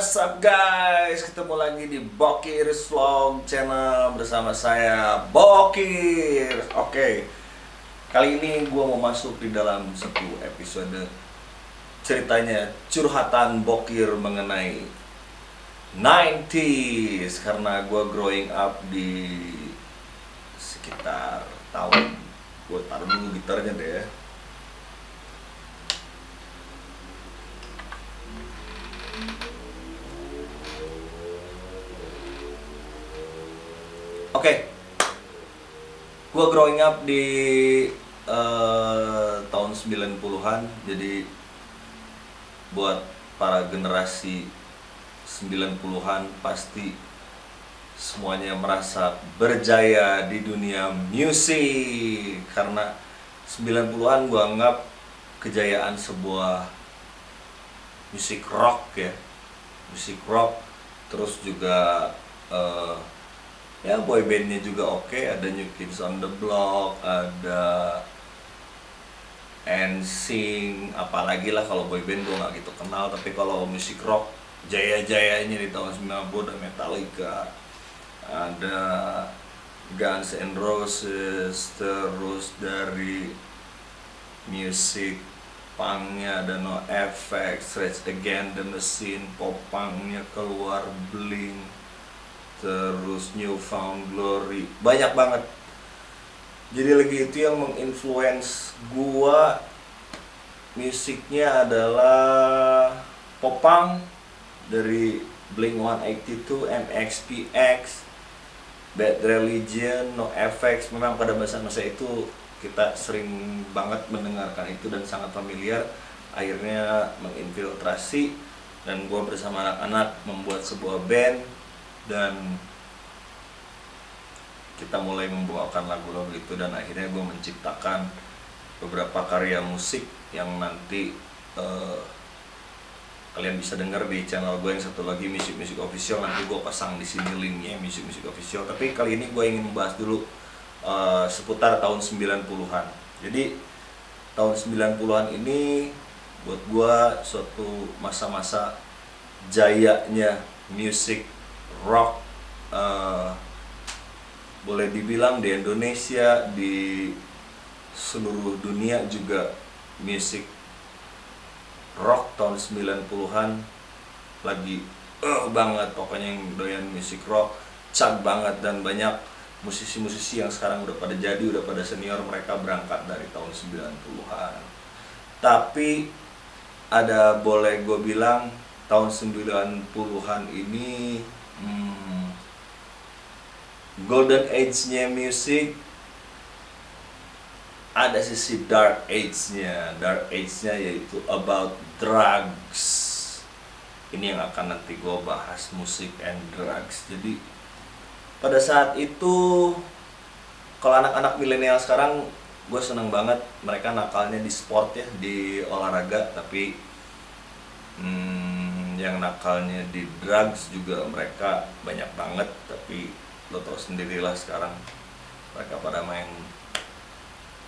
What's up guys, ketemu lagi di Bokir's Vlog channel bersama saya Bokir. Oke, kali ini gue mau masuk di dalam satu episode ceritanya curhatan Bokir mengenai 90s. Karena gue growing up di sekitar tahun, gue taruh dulu gitarnya deh ya. Oke, gue growing up di tahun 90-an. Jadi buat para generasi 90-an pasti semuanya merasa berjaya di dunia musik. Karena 90-an gue anggap kejayaan sebuah musik rock ya. Musik rock, terus juga ya boy bandnya juga oke. Ada New Kids on the Block, ada NSYNC, apalagi lah. Kalau boy band gue nggak gitu kenal, tapi kalau musik rock jaya-jayanya di tahun 90 ada Metallica, ada Guns N' Roses, terus dari musik punknya ada NoFX, Rage Against the Machine, pop punknya keluar Blink, terus New Found Glory, banyak banget. Jadi lagi itu yang menginfluence gua musiknya adalah pop punk dari Blink-182, MXPX, Bad Religion, NoFX. Memang pada masa-masa itu kita sering banget mendengarkan itu dan sangat familiar. Akhirnya menginfiltrasi dan gua bersama anak-anak membuat sebuah band. Dan kita mulai membawakan lagu-lagu itu, dan akhirnya gue menciptakan beberapa karya musik yang nanti kalian bisa dengar di channel gue yang satu lagi, Music Official. Nanti gue pasang di sini linknya, Music Official. Tapi kali ini gue ingin membahas dulu seputar tahun 90-an. Jadi tahun 90-an ini buat gue suatu masa-masa jayanya musik rock, boleh dibilang di Indonesia, di seluruh dunia juga. Musik rock tahun 90-an lagi banget, pokoknya yang doyan musik rock cat banget. Dan banyak musisi-musisi yang sekarang udah pada jadi, udah pada senior, mereka berangkat dari tahun 90-an. Tapi ada, boleh gue bilang, tahun 90-an ini golden age-nya musik. Ada sisi dark age-nya. Dark age-nya yaitu about drugs. Ini yang akan nanti gue bahas, musik and drugs. Jadi pada saat itu, kalau anak-anak milenial sekarang, gue seneng banget. Mereka nakalnya di sport ya, di olahraga. Tapi yang nakalnya di drugs juga mereka banyak banget. Tapi lo tau sendirilah sekarang mereka pada main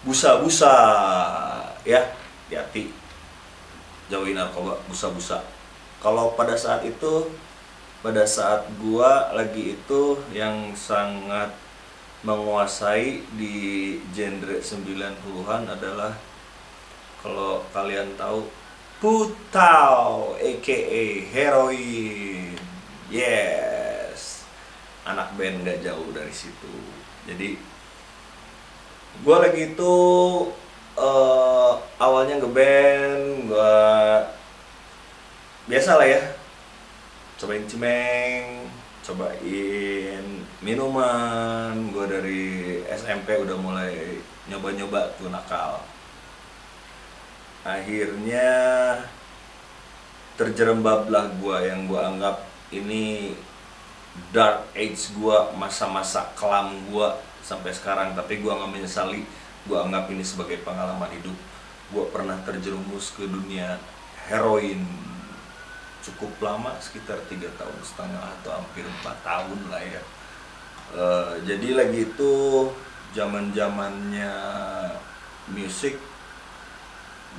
busa-busa ya. Hati-hati, jauhi narkoba, busa-busa. Kalau pada saat itu, pada saat gua lagi itu, yang sangat menguasai di genre 90-an adalah, kalau kalian tahu, Putau aka Heroin. Yes, anak band gak jauh dari situ. Jadi gue lagi itu awalnya ngeband, gue biasa lah ya, cobain cimeng, cobain minuman. Gue dari SMP udah mulai nyoba-nyoba tuh nakal. Akhirnya terjerembablah gue, yang gue anggap ini dark age gue, masa-masa kelam gue sampai sekarang. Tapi gue gak menyesali, gue anggap ini sebagai pengalaman hidup. Gue pernah terjerumus ke dunia heroin cukup lama, sekitar 3,5 tahun atau hampir 4 tahun lah ya. Jadi lagi itu zaman-zamannya musik,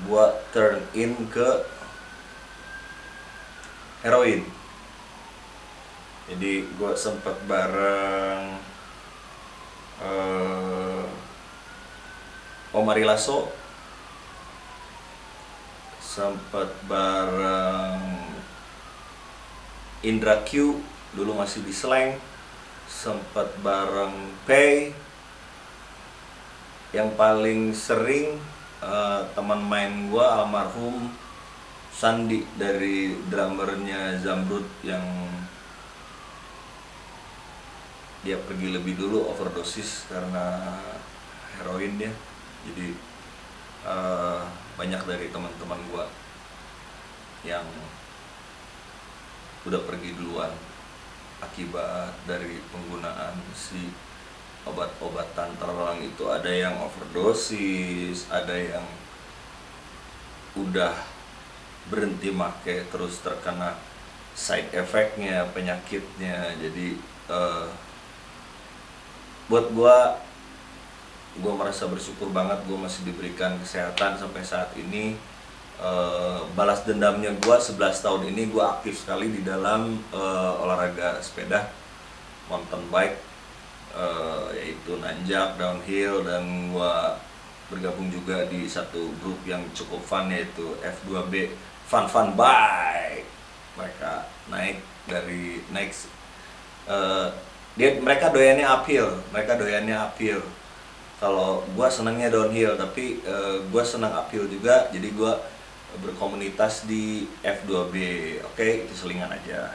gue turn in ke heroin. Jadi gue sempet bareng Om Ari Lasso, sempet bareng Indra Q, dulu masih di Slang, sempet bareng Pay. Yang paling sering teman main gue almarhum Sandi dari drummernya Zamrud yang dia pergi lebih dulu, overdosis karena heroin dia. Jadi banyak dari teman-teman gue yang udah pergi duluan akibat dari penggunaan si obat-obatan terlarang itu. Ada yang overdosis, ada yang udah berhenti make terus terkena side effect-nya, penyakitnya. Jadi buat gue merasa bersyukur banget gue masih diberikan kesehatan sampai saat ini. Balas dendamnya gue 11 tahun ini gue aktif sekali di dalam olahraga sepeda, mountain bike, yaitu nanjak, downhill, dan gue bergabung juga di satu grup yang cukup fun yaitu F2B, Fun Bike. Mereka mereka doyannya uphill, kalau gue senangnya downhill, tapi gue senang uphill juga, jadi gue berkomunitas di F2B. Oke, itu selingan aja.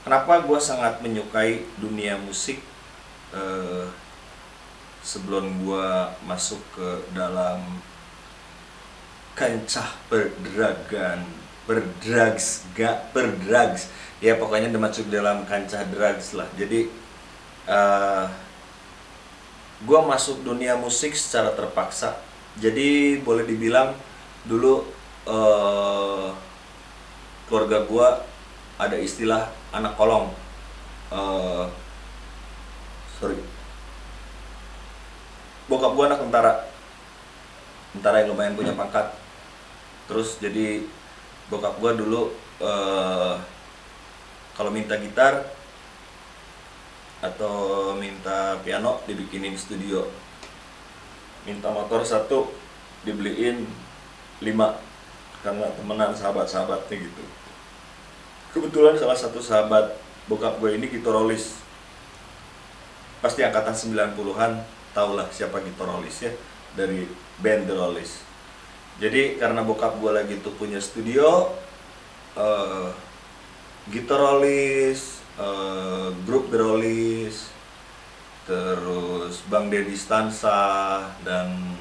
Kenapa gue sangat menyukai dunia musik sebelum gue masuk ke dalam kancah berdrugs, ya pokoknya udah masuk dalam kancah drugs lah. Jadi gue masuk dunia musik secara terpaksa. Jadi boleh dibilang dulu keluarga gue ada istilah anak kolong. Bokap gue anak tentara yang lumayan punya pangkat. Terus jadi bokap gue dulu kalau minta gitar atau minta piano dibikinin studio, minta motor 1 dibeliin 5 karena temenan sahabat-sahabatnya gitu. Kebetulan salah satu sahabat bokap gue ini gitarolis, pasti angkatan 90-an, tau lah siapa gitarolis ya, dari band The Rollies. Jadi karena bokap gue lagi tuh punya studio, gitarolis, grup The Rollies, terus Bang Deddy Stansa dan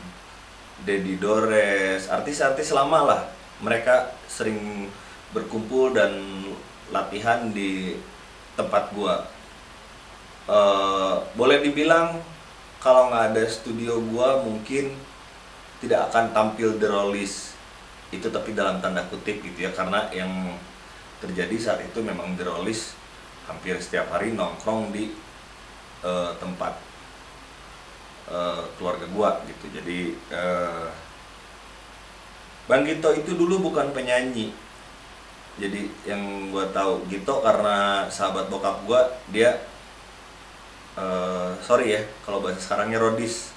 Dedi Dores, artis-artis lama lah, mereka sering berkumpul dan latihan di tempat gua. Boleh dibilang kalau nggak ada studio gua mungkin tidak akan tampil The Rollies itu, tapi dalam tanda kutip gitu ya, karena yang terjadi saat itu memang The Rollies hampir setiap hari nongkrong di tempat keluarga gua gitu. Jadi Bang Gito itu dulu bukan penyanyi. Jadi yang gua tahu Gito karena sahabat bokap gua, dia sorry ya kalau bahasa sekarangnya rodis,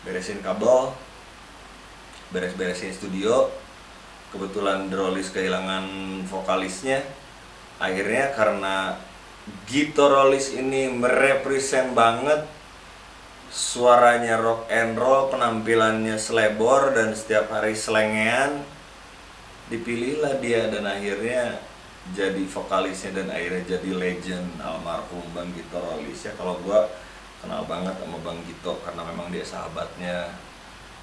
beresin kabel, beres-beresin studio. Kebetulan The Rollies kehilangan vokalisnya. Akhirnya karena Gito Rollies ini merepresent banget, suaranya rock and roll, penampilannya selebor dan setiap hari selengean, dipilihlah dia dan akhirnya jadi vokalisnya dan akhirnya jadi legend, almarhum Bang Gito Rollies ya. Kalau gua kenal banget sama Bang Gito karena memang dia sahabatnya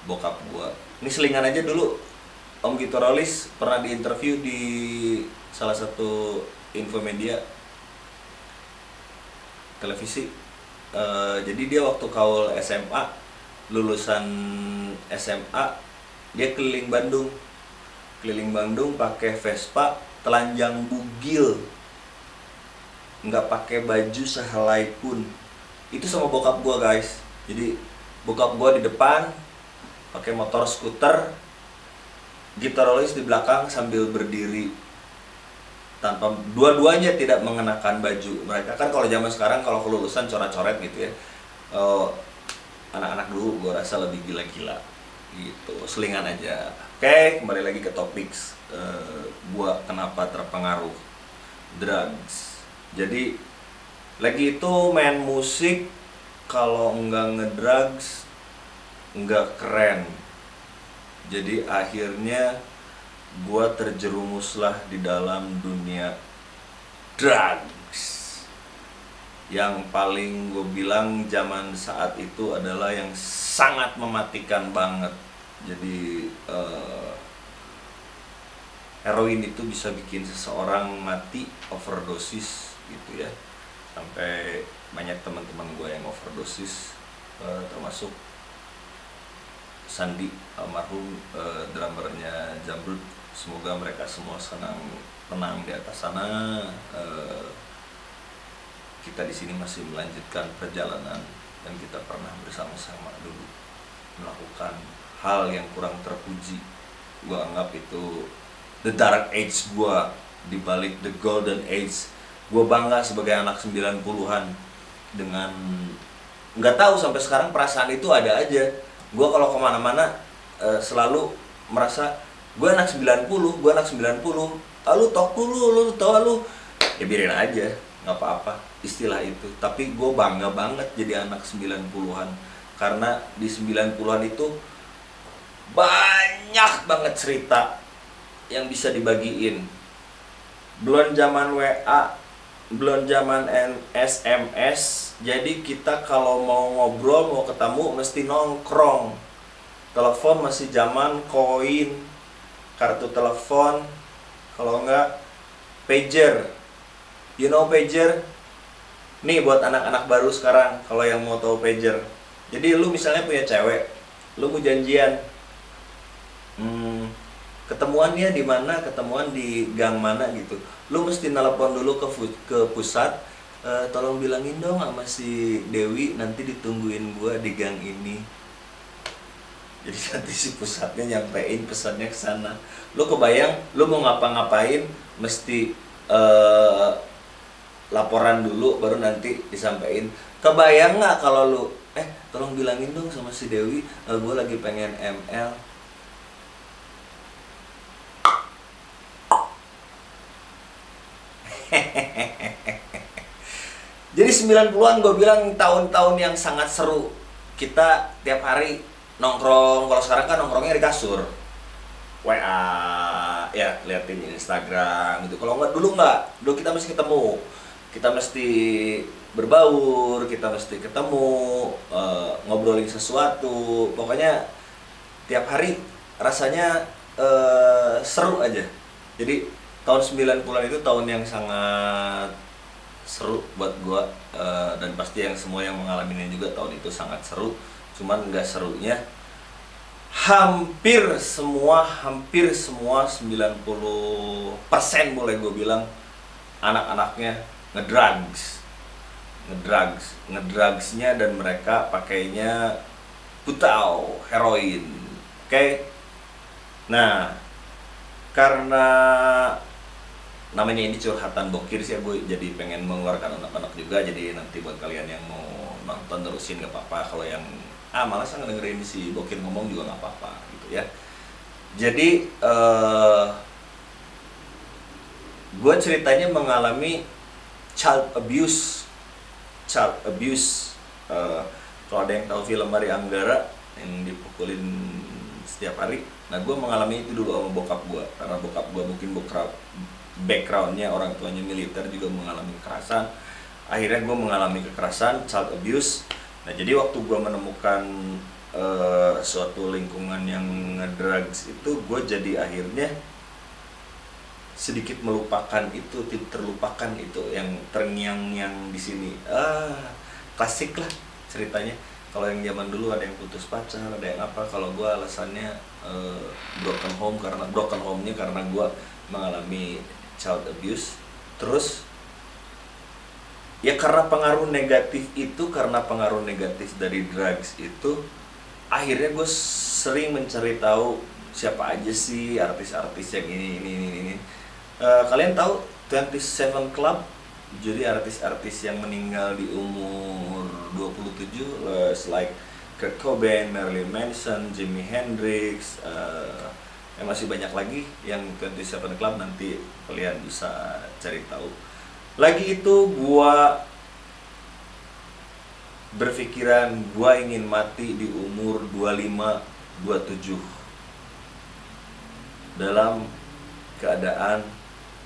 bokap gua. Ini selingan aja, dulu Om Gito Rollies pernah diinterview di salah satu infomedia televisi. Jadi dia waktu kaul SMA, lulusan SMA, dia keliling Bandung pakai Vespa, telanjang bugil, nggak pakai baju sehelai pun. Itu sama bokap gua guys. Jadi bokap gua di depan pakai motor skuter, Gito Rollies di belakang sambil berdiri tanpa dua-duanya tidak mengenakan baju. Mereka kan kalau zaman sekarang kalau kelulusan coret-coret gitu ya. Anak-anak dulu gue rasa lebih gila-gila gitu, selingan aja. Oke, kembali lagi ke topik gue kenapa terpengaruh drugs. Jadi lagi itu main musik kalau enggak ngedrugs enggak keren. Jadi akhirnya gue terjerumuslah di dalam dunia drugs. Yang paling gue bilang zaman saat itu adalah yang sangat mematikan banget. Jadi heroin itu bisa bikin seseorang mati, overdosis gitu ya. Sampai banyak teman-teman gue yang overdosis, termasuk Sandi almarhum, drummernya Jamrud. Semoga mereka semua tenang di atas sana. Kita di sini masih melanjutkan perjalanan dan kita pernah bersama-sama dulu melakukan hal yang kurang terpuji. Gua anggap itu the dark age gua, di balik the golden age. Gua bangga sebagai anak 90-an dengan nggak tahu sampai sekarang perasaan itu ada aja. Gua kalau kemana-mana selalu merasa gua anak 90, gua anak 90. Lu tok lu tau lu. Ya biarin aja, nggak apa-apa istilah itu. Tapi gue bangga banget jadi anak 90-an, karena di 90-an itu banyak banget cerita yang bisa dibagiin. Belum zaman WA, belum zaman SMS. Jadi kita kalau mau ngobrol, mau ketemu mesti nongkrong. Telepon masih zaman koin, kartu telepon, kalau enggak pager. You know pager? Nih buat anak-anak baru sekarang, kalau yang mau tahu pager. Jadi lu misalnya punya cewek, lu mau janjian, ketemuannya di mana, ketemuan di gang mana gitu. Lu mesti nelpon dulu ke pusat, tolong bilangin dong sama si Dewi nanti ditungguin gua di gang ini. Jadi nanti si pusatnya nyampein pesannya ke sana. Lu kebayang, lu mau ngapa-ngapain mesti laporan dulu baru nanti disampaikan. Kebayang nggak kalau lu tolong bilangin dong sama si Dewi, gue lagi pengen ML. Jadi 90-an gue bilang tahun-tahun yang sangat seru. Kita tiap hari nongkrong. Kalau sekarang kan nongkrongnya di kasur, WA ya, liatin Instagram gitu. Kalau dulu kita mesti ketemu, kita mesti berbaur, kita mesti ketemu, ngobrolin sesuatu. Pokoknya tiap hari rasanya seru aja. Jadi tahun 90-an itu tahun yang sangat seru buat gua, dan pasti yang semua yang mengalaminya juga tahun itu sangat seru. Cuman nggak serunya hampir semua 90% boleh gue bilang anak-anaknya ngedrugsnya dan mereka pakainya putau, heroin. Oke. Nah, karena namanya ini curhatan bokir sih ya, gue jadi pengen mengeluarkan anak-anak juga. Jadi nanti buat kalian yang mau nonton terusin gak apa-apa. Kalau yang malas ngedengerin si bokir ngomong juga nggak apa-apa gitu ya. Jadi gue ceritanya mengalami child abuse. Kalau ada yang tahu film Maria Anggara yang dipukulin setiap hari, nah gue mengalami itu dulu sama bokap gue. Karena bokap gue mungkin backgroundnya orang tuanya militer, juga mengalami kekerasan. Akhirnya gue mengalami kekerasan, child abuse. Nah, jadi waktu gue menemukan suatu lingkungan yang ngedrugs itu, gue jadi akhirnya sedikit melupakan itu, terlupakan itu yang terngiang-ngiang di sini. Klasik lah ceritanya. Kalau yang zaman dulu ada yang putus pacar, ada yang apa. Kalau gue alasannya broken home-nya karena gue mengalami child abuse. Terus ya karena pengaruh negatif dari drugs itu, akhirnya gue sering mencari tahu siapa aja sih artis-artis yang ini. Kalian tahu 27 Club. Jadi artis-artis yang meninggal di umur 27, like Kurt Cobain, Marilyn Manson, Jimi Hendrix, masih banyak lagi yang 27 Club, nanti kalian bisa cari tahu. Lagi itu gua berpikiran gua ingin mati di umur 25-27 dalam keadaan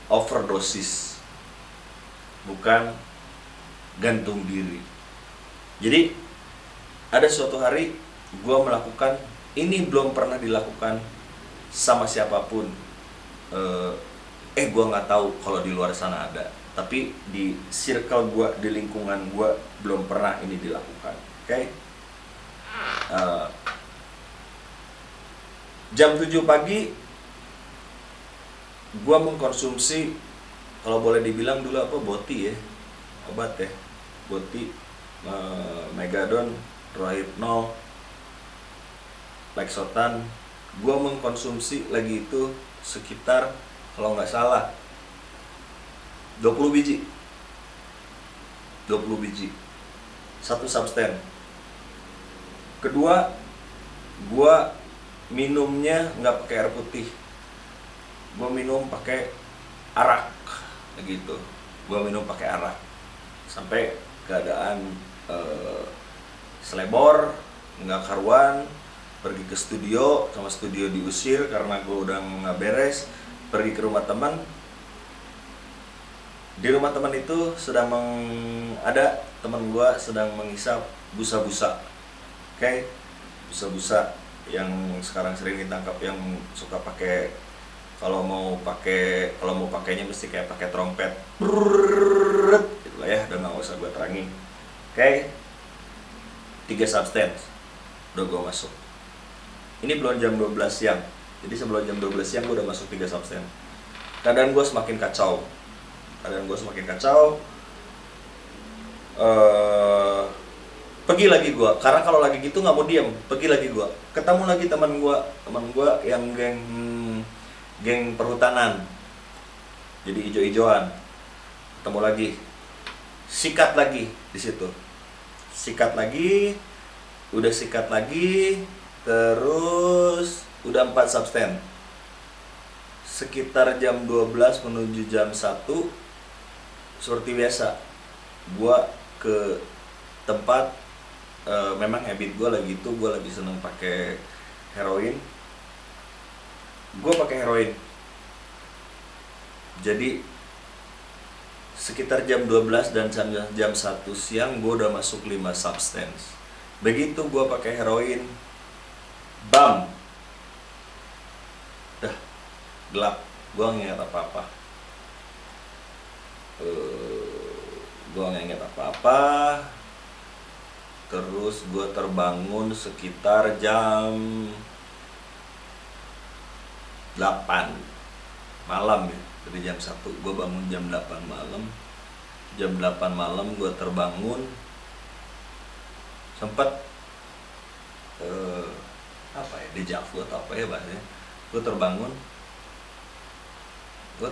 overdosis, bukan gantung diri. Jadi ada suatu hari gue melakukan ini, belum pernah dilakukan sama siapapun. Gue nggak tahu kalau di luar sana ada, tapi di circle gue, di lingkungan gue belum pernah ini dilakukan. Oke? Jam 7 pagi gue mengkonsumsi, kalau boleh dibilang dulu apa, boti ya, obat ya, boti, Megadon, Rohypnol, Lexotan. Gue mengkonsumsi lagi itu sekitar, kalau nggak salah, 20 biji, 20 biji, satu substan. Kedua, gue minumnya nggak pakai air putih, gue minum pakai arak, gitu. Gue minum pakai arak sampai keadaan selebor, nggak karuan. Pergi ke studio, sama studio diusir karena gue udah nggak beres. Pergi ke rumah teman. Di rumah teman itu sedang ada teman gue sedang menghisap busa-busa, oke? Busa-busa yang sekarang sering ditangkap, yang suka pakai, kalau mau pakainya mesti kayak pakai trompet, gitu lah ya, udah nggak usah gue terangin. Oke, 3 substance udah gue masuk. Ini belum jam 12 siang, jadi sebelum jam 12 siang gue udah masuk 3 substance. Keadaan gue semakin kacau, pergi lagi gue, karena kalau lagi gitu nggak mau diam, pergi lagi gue, ketemu lagi teman gue yang geng perhutanan, jadi ijo-ijoan, ketemu lagi, sikat lagi di situ, udah sikat lagi, terus udah 4 substan. Sekitar jam 12 menuju jam 1, seperti biasa, gua ke tempat, memang habit gue lagi itu, gue lagi seneng pakai heroin. Gue pakai heroin. Jadi sekitar jam 12 dan jam 1 siang gue udah masuk 5 substance. Begitu gue pakai heroin, bam, dah gelap, gue nggak ingat apa-apa. Terus gue terbangun sekitar jam 8 malam ya. Dari jam 1 gue bangun jam 8 malam. Jam 8 malam gue terbangun, sempat deja vu atau apa ya bahasanya. Gue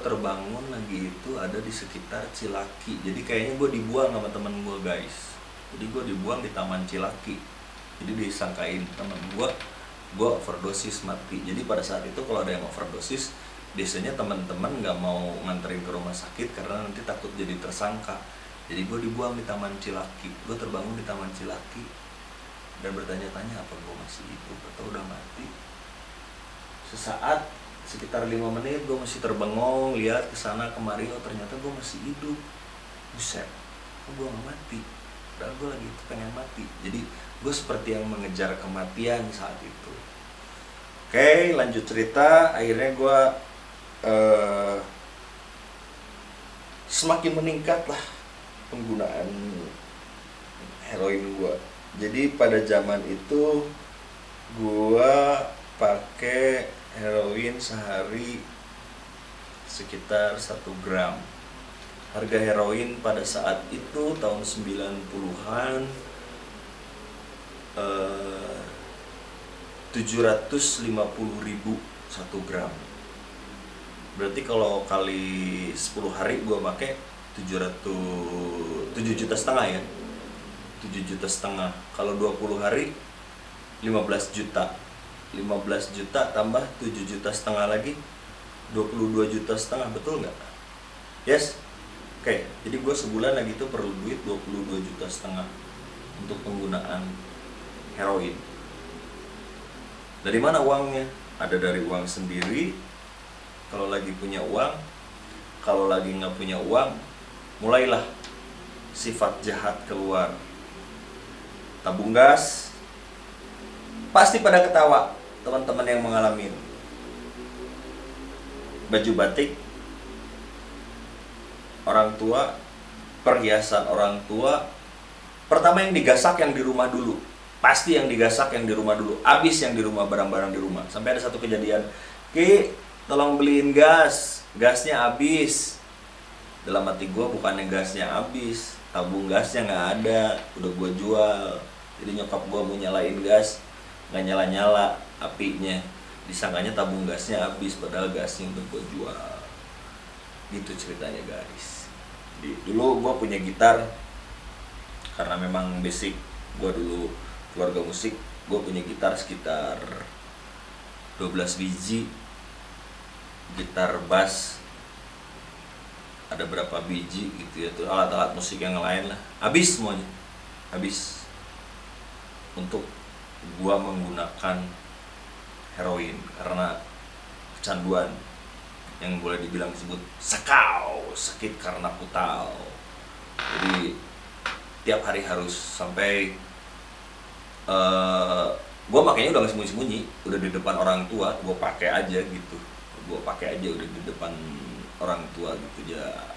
terbangun lagi itu ada di sekitar Cilaki. Jadi kayaknya gue dibuang sama temen gue, guys. Jadi gue dibuang di Taman Cilaki. Jadi disangkain temen gue overdosis, mati. Jadi pada saat itu kalau ada yang overdosis, biasanya teman-teman nggak mau nganterin ke rumah sakit karena nanti takut jadi tersangka. Jadi gue dibuang di Taman Cilaki. Gue terbangun di Taman Cilaki dan bertanya-tanya apa gue masih hidup atau udah mati. Sesaat, sekitar 5 menit gue masih terbengong, lihat ke sana kemari, oh ternyata gue masih hidup. Buset, kok gue gak mati? Padahal gue lagi itu pengen mati. Jadi gue seperti yang mengejar kematian saat itu. Oke, lanjut cerita. Akhirnya gue semakin meningkat lah penggunaan heroin gue. Jadi pada zaman itu gue pakai heroin sehari sekitar 1 gram. Harga heroin pada saat itu tahun 90-an 750.000 1 gram. Berarti kalau kali 10 hari gue pakai 7,5 juta ya. 7,5 juta. Kalau 20 hari 15 juta. 15 juta tambah 7,5 juta lagi 22,5 juta, betul nggak? Yes. Oke, jadi gue sebulan lagi tuh perlu duit 22,5 juta untuk penggunaan heroin. Dari mana uangnya? Ada dari uang sendiri, kalau lagi punya uang. Kalau lagi nggak punya uang, mulailah sifat jahat keluar. Tabung gas, pasti pada ketawa teman-teman yang mengalami. Baju batik orang tua, perhiasan orang tua, pertama yang digasak yang di rumah dulu. Pasti yang digasak yang di rumah dulu, habis yang di rumah, barang-barang di rumah. Sampai ada satu kejadian, Ki, tolong beliin gas, gasnya habis. Dalam hati gue, bukannya gasnya habis, tabung gasnya nggak ada, udah gue jual. Jadi nyokap gue mau nyalain gas, nggak nyala-nyala apinya, disangkanya tabung gasnya habis, padahal gasnya udah gue jual. Gitu ceritanya guys. Jadi, dulu gue punya gitar, karena memang basic gue dulu keluarga musik. Gue punya gitar sekitar 12 biji, gitar bass ada berapa biji gitu ya, tuh alat-alat musik yang lain lah, habis semuanya, habis untuk gua menggunakan heroin karena kecanduan yang boleh dibilang disebut sekau, sakit karena kutal. Jadi tiap hari harus sampai gua makanya udah nggak sembunyi-sembunyi, udah di depan orang tua gua pakai aja gitu, gua pakai aja udah di depan orang tua gitu ya.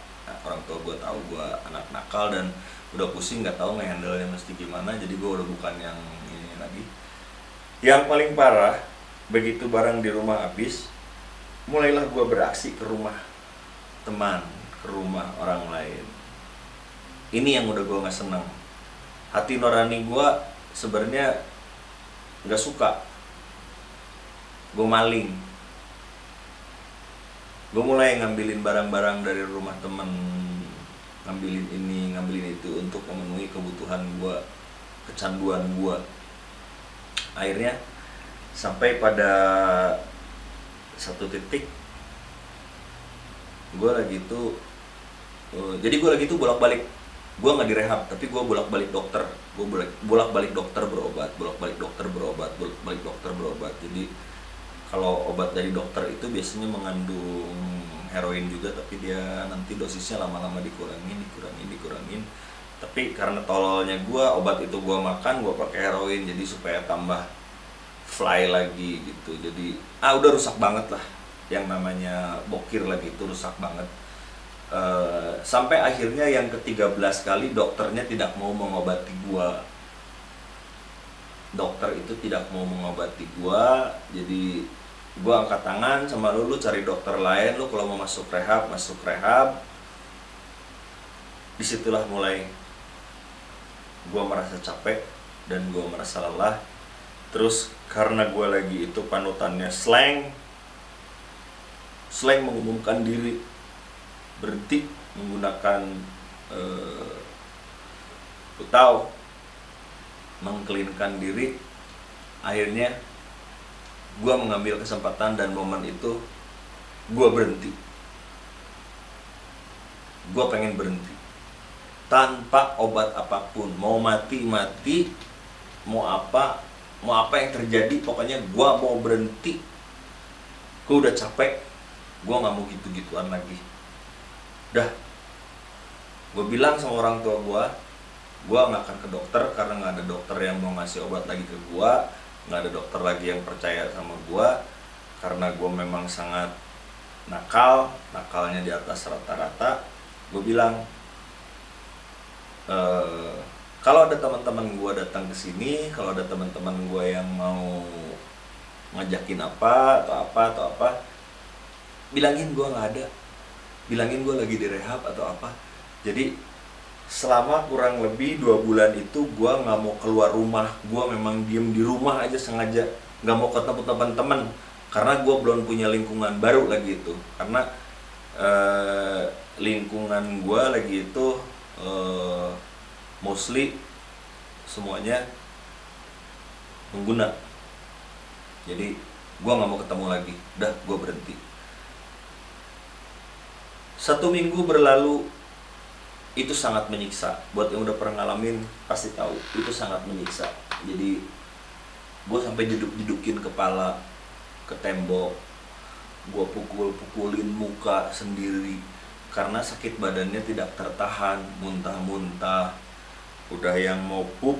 Orang tua gua tahu gua anak nakal dan udah pusing nggak tahu ngehandle-nya mesti gimana, jadi gua udah bukan yang ini lagi. Yang paling parah, begitu barang di rumah habis, mulailah gue beraksi ke rumah teman, ke rumah orang lain. Ini yang udah gue nggak seneng. Hati nurani gue sebenarnya nggak suka gue maling. Gue mulai ngambilin barang-barang dari rumah temen, ngambilin ini, ngambilin itu untuk memenuhi kebutuhan gue, kecanduan gue. Akhirnya sampai pada satu titik gue lagi tuh jadi gue lagi tuh bolak-balik, gue nggak direhab tapi gue bolak-balik dokter, gue bolak-balik dokter berobat, bolak-balik dokter berobat, bolak-balik dokter berobat. Jadi kalau obat dari dokter itu biasanya mengandung heroin juga, tapi dia nanti dosisnya lama-lama dikurangin. Tapi karena tololnya gue, obat itu gue makan, gue pakai heroin jadi supaya tambah fly lagi gitu. Jadi udah rusak banget lah, yang namanya bokir lagi itu rusak banget. Sampai akhirnya yang ke-13 kali dokternya tidak mau mengobati gua. Dokter itu tidak mau mengobati gua, jadi gua angkat tangan sama lu cari dokter lain, lu kalau mau masuk rehab, masuk rehab. Disitulah mulai gua merasa capek dan gua merasa lelah. Terus karena gue lagi itu panutannya slang mengumumkan diri, berhenti menggunakan putau, mengcleankan diri. Akhirnya gue mengambil kesempatan dan momen itu gue berhenti. Gue pengen berhenti tanpa obat apapun, mau mati, mau apa yang terjadi, pokoknya gue mau berhenti. Gue udah capek, gue gak mau gitu-gituan lagi. Dah, gue bilang sama orang tua gue gak akan ke dokter karena gak ada dokter yang mau ngasih obat lagi ke gue, gak ada dokter lagi yang percaya sama gue, karena gue memang sangat nakalnya di atas rata-rata. Gue bilang, kalau ada teman-teman gue datang ke sini, kalau ada teman-teman gue yang mau ngajakin apa, bilangin gue nggak ada, bilangin gue lagi direhab atau apa. Jadi selama kurang lebih 2 bulan itu gue nggak mau keluar rumah, gue memang diem di rumah aja sengaja, nggak mau ketemu teman-teman. karena gue belum punya lingkungan baru lagi itu, karena lingkungan gue lagi itu mostly semuanya pengguna, jadi gue nggak mau ketemu lagi, udah gue berhenti. 1 minggu berlalu, itu sangat menyiksa. Buat yang udah pernah ngalamin pasti tahu, itu sangat menyiksa. Jadi gue sampai duduk-dudukin kepala ke tembok, gue pukul-pukulin muka sendiri karena sakit badannya tidak tertahan, muntah-muntah, udah yang mau pup,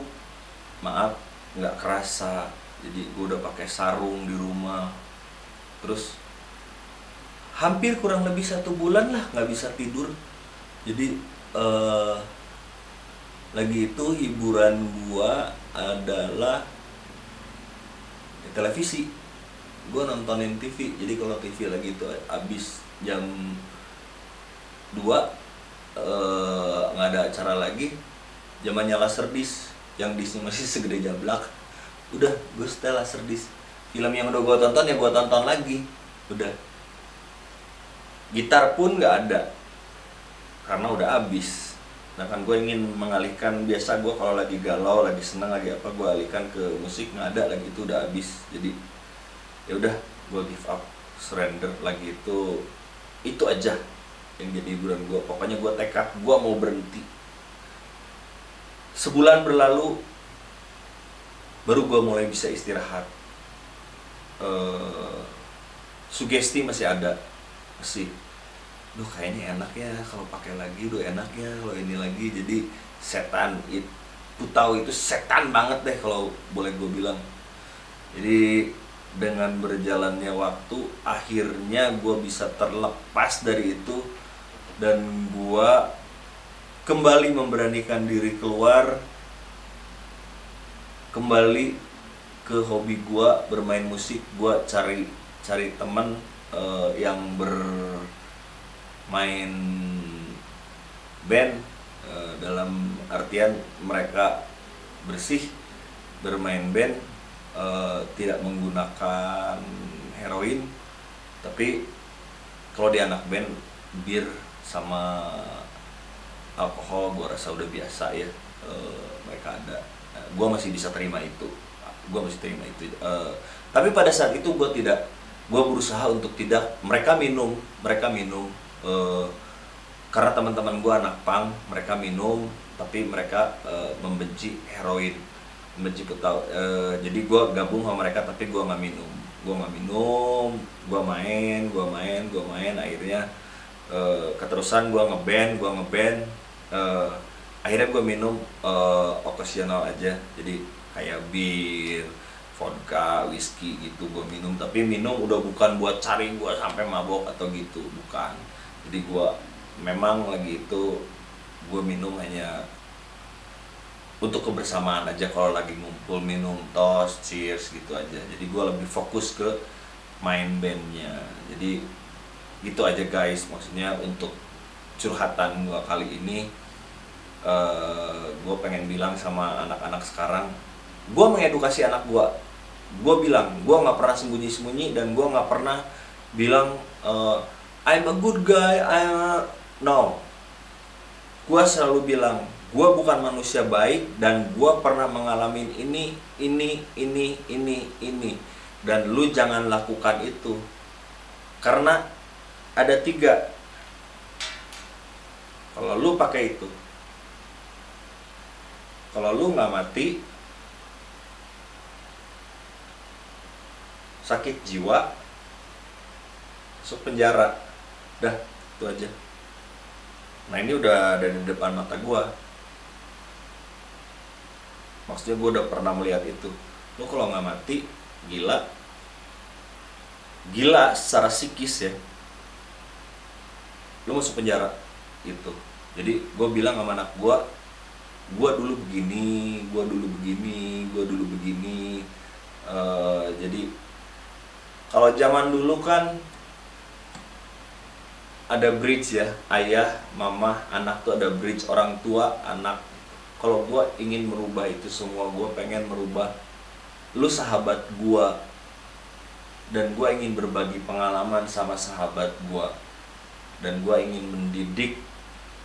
maaf nggak kerasa. Jadi gue udah pakai sarung di rumah, terus hampir kurang lebih 1 bulan lah nggak bisa tidur. Jadi lagi itu hiburan gua adalah televisi. Gua nontonin TV. Jadi kalau TV lagi itu abis jam 2 nggak ada acara lagi, zamannya Laserdisc, yang Disney masih segede jablak. Udah, gue setel Laserdisc. Film yang udah gua tonton ya gua tonton lagi. Udah. Gitar pun nggak ada karena udah habis. Nah kan gue ingin mengalihkan, biasa gue kalau lagi galau, lagi senang, lagi apa, gue alihkan ke musik, nggak ada lagi, itu udah habis. Jadi ya udah, gue give up, surrender lagi. Itu aja yang jadi hiburan gue. Pokoknya gue tekad, gue mau berhenti. Sebulan berlalu, baru gue mulai bisa istirahat. Sugesti masih ada, masih. Duh kayaknya enak ya kalau pakai lagi, duh enak ya kalau ini lagi. Jadi setan itu, tahu itu setan banget deh kalau boleh gue bilang. Jadi dengan berjalannya waktu, akhirnya gue bisa terlepas dari itu, dan gue kembali memberanikan diri keluar, kembali ke hobi gue bermain musik. Gue cari teman yang main band, dalam artian mereka bersih, bermain band, tidak menggunakan heroin. Tapi kalau di anak band, bir sama alkohol gue rasa udah biasa ya. Mereka ada, gue masih bisa terima itu, tapi pada saat itu gue berusaha untuk tidak. Mereka minum, karena teman-teman gue anak punk, mereka minum, tapi mereka membenci heroin, membenci petaw. Jadi gue gabung sama mereka, tapi gue nggak minum, gue main. Akhirnya keterusan gue ngeband. Akhirnya gue minum okasional aja, jadi kayak bir, vodka, whisky gitu gue minum. Tapi minum udah bukan buat cari gue sampai mabok atau gitu, bukan. Jadi gue memang lagi itu gue minum hanya untuk kebersamaan aja, kalau lagi ngumpul minum toast, cheers gitu aja. Jadi gue lebih fokus ke main bandnya. Jadi gitu aja guys, maksudnya untuk curhatan gue kali ini. Gue pengen bilang sama anak-anak sekarang, gue mengedukasi anak gue. Gue bilang, gue nggak pernah sembunyi-sembunyi, dan gue nggak pernah bilang I'm a good guy, no. Gue selalu bilang, gue bukan manusia baik, dan gue pernah mengalami ini, dan lu jangan lakukan itu. Karena ada 3. Kalau lu pakai itu, kalau lu nggak mati, sakit jiwa, masuk penjara. Dah, itu aja. Nah ini udah ada di depan mata gua. Maksudnya gua udah pernah melihat itu. Lu kalau nggak mati, gila secara psikis ya, lu masuk penjara gitu. Jadi gua bilang sama anak gua dulu begini. Jadi kalau zaman dulu kan ada bridge ya, ayah, mama, anak tuh ada bridge, orang tua, anak. Kalau gue ingin merubah itu semua, gue pengen merubah lu sahabat gue, dan gue ingin berbagi pengalaman sama sahabat gue, dan gue ingin mendidik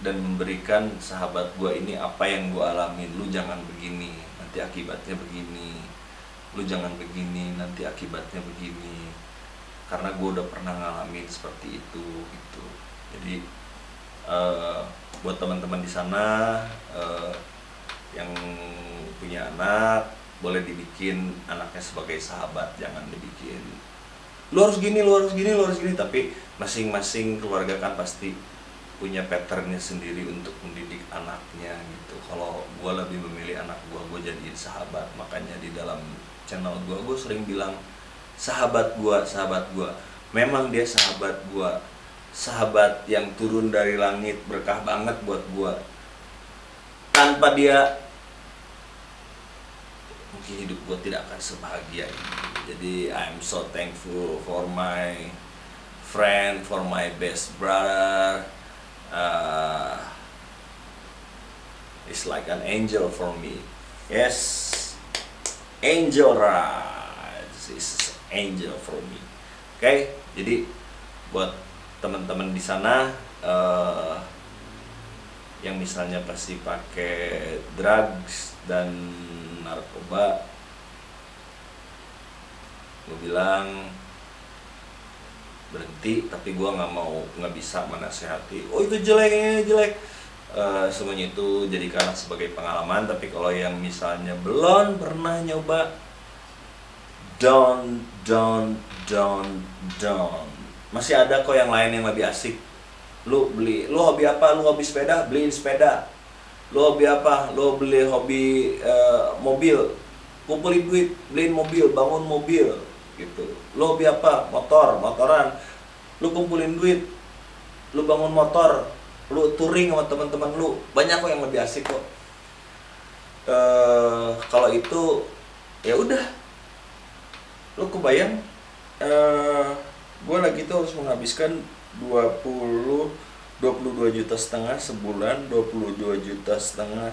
dan memberikan sahabat gue ini apa yang gue alamin. Lu jangan begini, nanti akibatnya begini. Lu jangan begini, nanti akibatnya begini. Karena gue udah pernah ngalamin seperti itu gitu. Jadi buat teman-teman di sana yang punya anak, boleh dibikin anaknya sebagai sahabat, jangan dibikin lu harus gini, lu harus gini, lu harus gini. Tapi masing-masing keluarga kan pasti punya patternnya sendiri untuk mendidik anaknya gitu. Kalau gue lebih memilih anak gue jadiin sahabat. Makanya di dalam channel gue sering bilang sahabat gue. Memang dia sahabat gue, sahabat yang turun dari langit, berkah banget buat gue. Tanpa dia mungkin hidup gue tidak akan sebahagia ini. Jadi I'm so thankful for my friend, for my best brother. It's like an angel for me. Yes, angel Raj is angel for me. Oke, jadi buat teman-teman di sana yang misalnya pasti pakai drugs dan narkoba, gue bilang berhenti. Tapi gue nggak bisa menasehati, oh itu jelek. Semuanya itu jadikanlah sebagai pengalaman. Tapi kalau yang misalnya belum pernah nyoba, don't. Masih ada kok yang lain yang lebih asik. Lu hobi apa? Lu hobi sepeda, beliin sepeda. Lu hobi apa? Lu beli hobi mobil, kumpulin duit, beliin mobil, bangun mobil gitu. Lu hobi apa? Motoran. Lu kumpulin duit, lu bangun motor, lu touring sama teman-teman lu. Banyak kok yang lebih asik kok. Kalau itu ya udah, lu kebayang gue lagi tuh harus menghabiskan 22,5 juta sebulan. 22,5 juta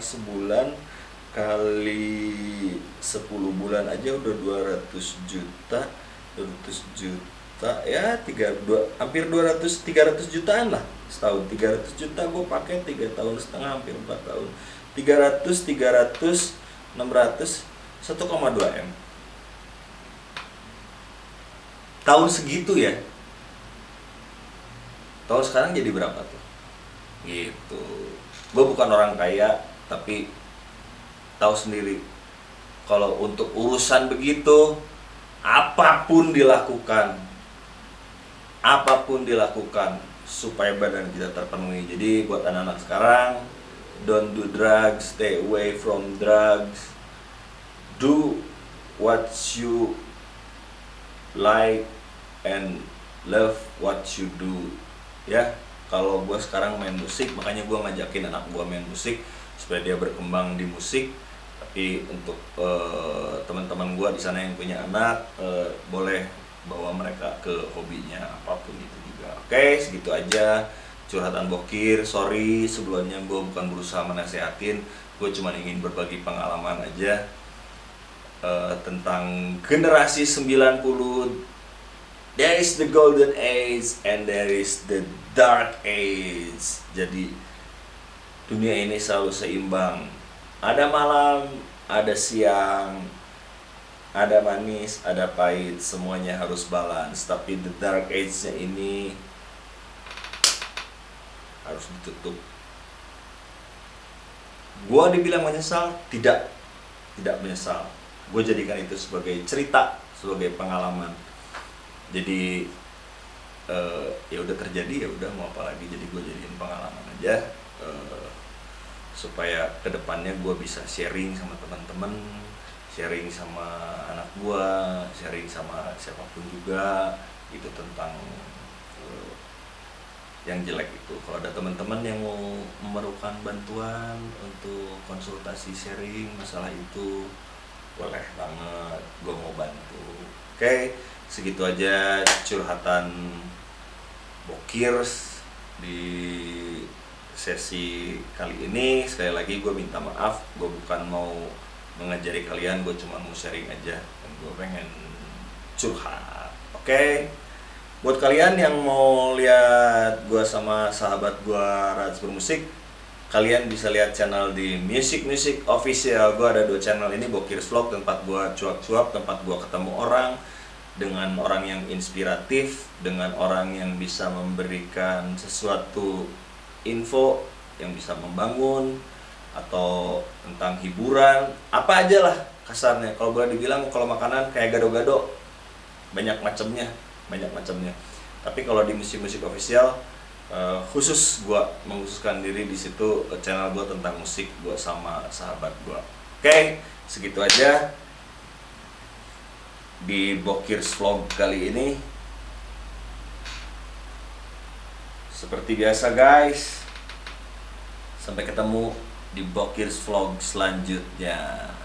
sebulan kali 10 bulan aja udah 200 juta ya, hampir 300 jutaan lah setahun. 300 juta gue pakai 3 tahun setengah, hampir 4 tahun. 300 600 1,2 M tahun segitu ya. Tahun sekarang jadi berapa tuh? Gitu. Gue bukan orang kaya, tapi tahu sendiri kalau untuk urusan begitu apapun dilakukan supaya badan kita terpenuhi. Jadi buat anak-anak sekarang, don't do drugs, stay away from drugs. Do what you like and love what you do. Ya, kalau gue sekarang main musik, makanya gue ngajakin anak gue main musik supaya dia berkembang di musik. Tapi untuk teman-teman gue di sana yang punya anak, boleh bawa mereka ke hobinya apapun itu juga. Oke, segitu aja curhatan Bokir. Sorry sebelumnya gue bukan berusaha menasehatin, gue cuma ingin berbagi pengalaman aja tentang generasi 90. There is the golden age and there is the dark age. Jadi dunia ini selalu seimbang. Ada malam, ada siang, ada manis, ada pahit, semuanya harus balance. Tapi the dark age-nya ini harus ditutup. Gua dibilang menyesal? Tidak menyesal. Gue jadikan itu sebagai cerita, sebagai pengalaman. Jadi ya udah terjadi, ya udah mau apa lagi. Jadi gue jadiin pengalaman aja supaya kedepannya gue bisa sharing sama teman-teman, sharing sama anak gue, sharing sama siapapun juga gitu tentang yang jelek itu. Kalau ada teman-teman yang mau memerlukan bantuan untuk konsultasi sharing masalah itu, boleh banget, gue mau bantu. Oke, segitu aja curhatan Bokir di sesi kali ini. Sekali lagi gue minta maaf, gue bukan mau mengajari kalian, gue cuma mau sharing aja dan gue pengen curhat. Oke, buat kalian yang mau lihat gua sama sahabat gua Rats Bermusik, kalian bisa lihat channel di Music Music Official. Gua ada 2 channel ini, Bokirs Vlog, tempat gua cuap-cuap, tempat gua ketemu orang dengan orang yang inspiratif, dengan orang yang bisa memberikan sesuatu info yang bisa membangun atau tentang hiburan, apa aja lah kasarnya. Kalau boleh dibilang, kalau makanan kayak gado-gado, banyak macamnya. Tapi kalau di musik official, khusus gua mengkhususkan diri di situ, channel gua tentang musik gua sama sahabat gua. Oke, segitu aja di Bokirs Vlog kali ini. Seperti biasa guys, sampai ketemu di Bokirs Vlog selanjutnya.